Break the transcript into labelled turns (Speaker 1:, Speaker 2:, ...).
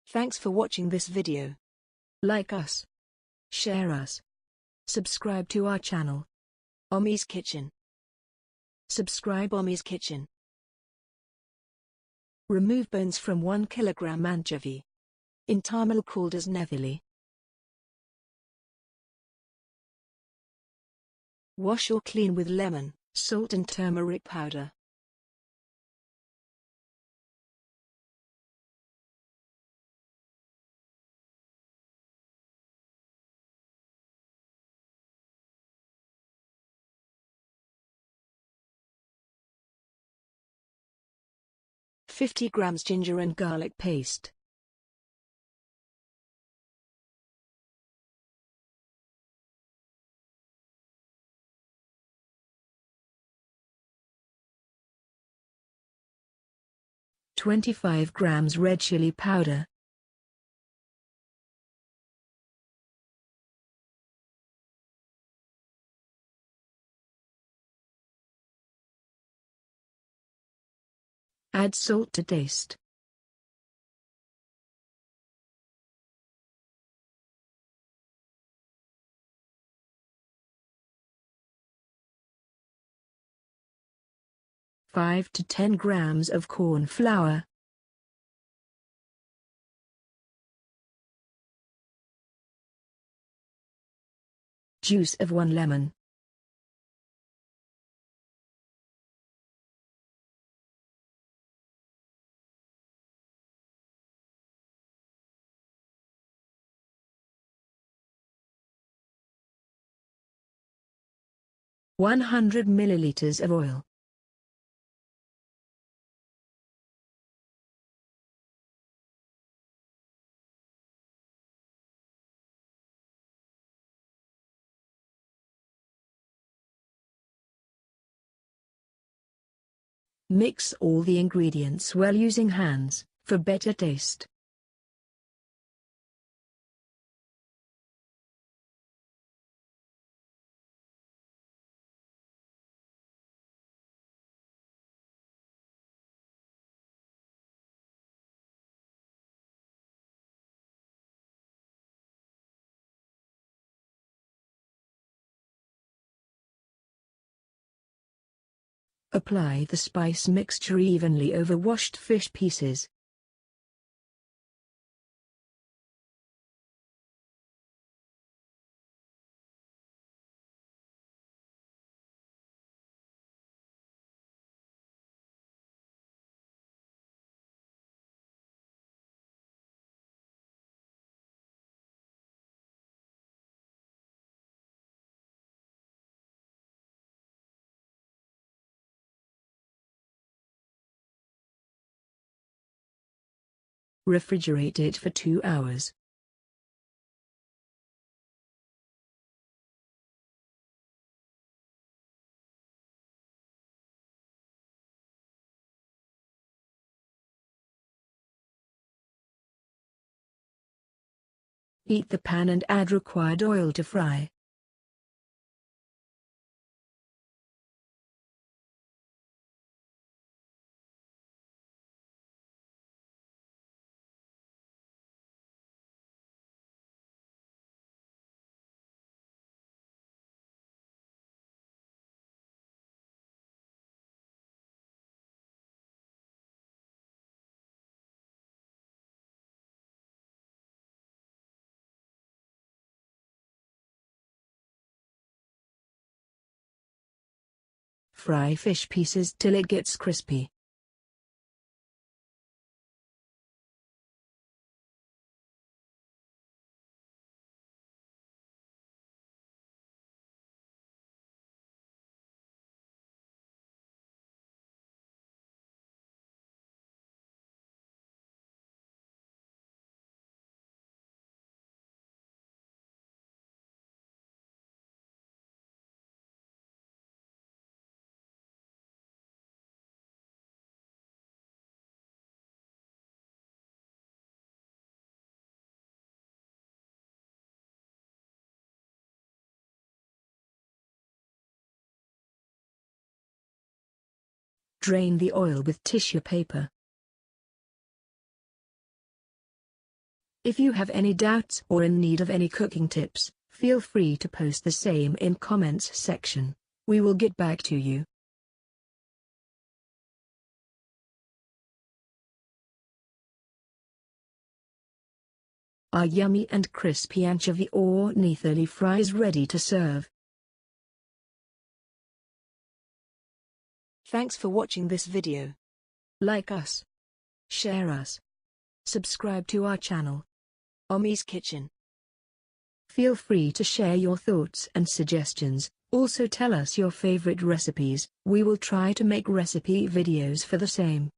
Speaker 1: Thanks for watching this video. Like us, share us, subscribe to our channel, Ammis Kitchen. Subscribe Ammis Kitchen. Remove bones from 1 kilogram anchovy. In Tamil called as Nethili. Wash or clean with lemon, salt and turmeric powder. $50 grams ginger and garlic paste. $25 grams red chili powder. Add salt to taste. $5 to 10 grams of corn flour. Juice of 1 lemon. $100 milliliters of oil. Mix all the ingredients well using hands, for better taste. Apply the spice mixture evenly over washed fish pieces. Refrigerate it for 2 hours. Heat the pan and add required oil to fry. Fry fish pieces till it gets crispy. Drain the oil with tissue paper. If you have any doubts or in need of any cooking tips, feel free to post the same in comments section. We will get back to you. Are yummy and crispy anchovy or Nethili fries ready to serve? Thanks for watching this video. Like us, share us, subscribe to our channel, Ammis Kitchen. Feel free to share your thoughts and suggestions. Also tell us your favorite recipes. We will try to make recipe videos for the same.